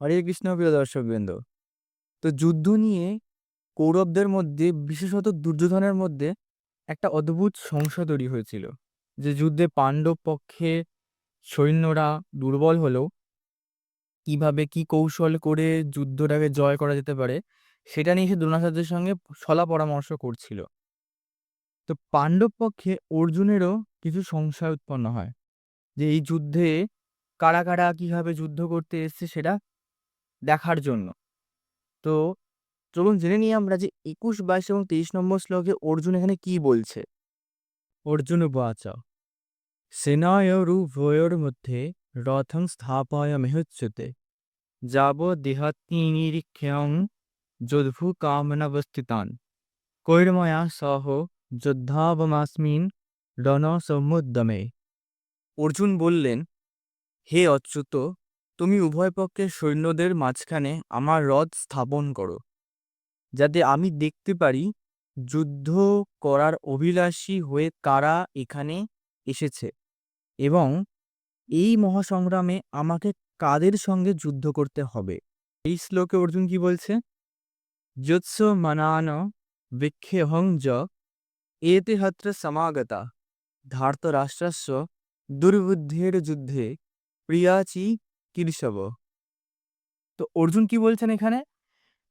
হরে কৃষ্ণ প্রিয় দর্শকবৃন্দ। তো যুদ্ধ নিয়ে কৌরবদের মধ্যে, বিশেষত দুর্যোধনের মধ্যে একটা অদ্ভুত সংশয় তৈরি হয়েছিল, যে যুদ্ধে পাণ্ডব পক্ষে সৈন্যরা দুর্বল হলেও কিভাবে কি কৌশল করে যুদ্ধটাকে জয় করা যেতে পারে সেটা নিয়ে সে দ্রোণাচার্যের সঙ্গে সলা পরামর্শ করছিল। তো পাণ্ডব পক্ষে অর্জুনেরও কিছু সংশয় উৎপন্ন হয়, যে এই যুদ্ধে কারা কারা কিভাবে যুদ্ধ করতে এসছে সেটা দেখার জন্য। তো চলুন জেনে নিই আমরা যে ২১, ২২ এবং ২৩ নম্বর শ্লোকে অর্জুন এখানে কি বলছে। অর্জুন উবাচ সেনায়োরুভয়োর্মধ্যে রথং স্থাপয়াম্যুচ্যতে যাবদেহাত্মনিরীক্ষ্যং যোধভূ কামনাবস্থিতান কৈর্ময়া সহ যোদ্ধাবমাস্মিন রণসমুদ্যমে। অর্জুন বললেন, হে অচ্যুত, তুমি উভয় পক্ষের সৈন্যদের মাঝখানে আমার রথ স্থাপন করো, যাতে আমি দেখতে পারি যুদ্ধ করার অভিলাষী হয়ে কারা এখানে এসেছে এবং এই মহাসংগ্রামে আমাকে কাদের সঙ্গে যুদ্ধ করতে হবে। এই শ্লোকে অর্জুন কি বলছে? যৎস মানান বিক্ষেহং য এতে হত্র সমাগতা ধার্তরাষ্ট্রস্য দুর্বুদ্ধের যুদ্ধে প্রিয়াচি কীর্ষব। তো অর্জুন কি বলছেন এখানে?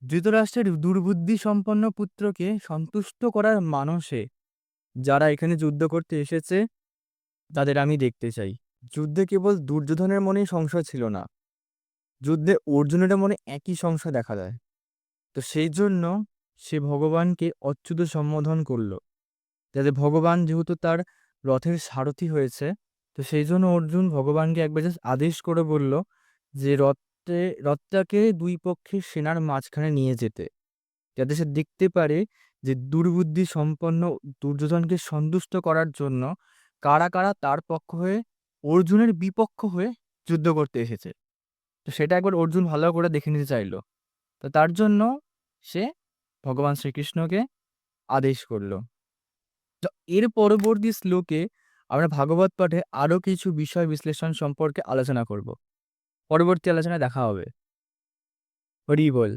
ধৃতরাষ্ট্রের দুর্বুদ্ধি সম্পন্ন পুত্রকে সন্তুষ্ট করার মানসে যারা এখানে যুদ্ধ করতে এসেছে তাদের আমি দেখতে চাই। যুদ্ধে কেবল দুর্যোধনের মনেই সংশয় ছিল না, যুদ্ধে অর্জুনের মনে একই সংশয় দেখা যায়। তো সেই জন্য সে ভগবানকে অচ্যুত সম্বোধন করলো, যাতে ভগবান যেহেতু তার রথের সারথি হয়েছে, তো সেই জন্য অর্জুন ভগবানকে একবার জাস্ট আদেশ করে বলল যে রথটাকে দুই পক্ষের সেনার মাঝখানে নিয়ে যেতে, যাতে সে দেখতে পারে যে দুর্বুদ্ধি সম্পন্ন দুর্যোধনকে সন্তুষ্ট করার জন্য কারা কারা তার পক্ষ হয়ে অর্জুনের বিপক্ষ হয়ে যুদ্ধ করতে এসেছে। তো সেটা একবার অর্জুন ভালো করে দেখে নিতে চাইলো। তো তার জন্য সে ভগবান শ্রীকৃষ্ণকে আদেশ করলো। তো এর পরবর্তী শ্লোকে আমরা ভাগবত পাঠে আরো কিছু বিষয় বিশ্লেষণ সম্পর্কে আলোচনা করব। পরবর্তী আলোচনায় দেখা হবে। হরি বল।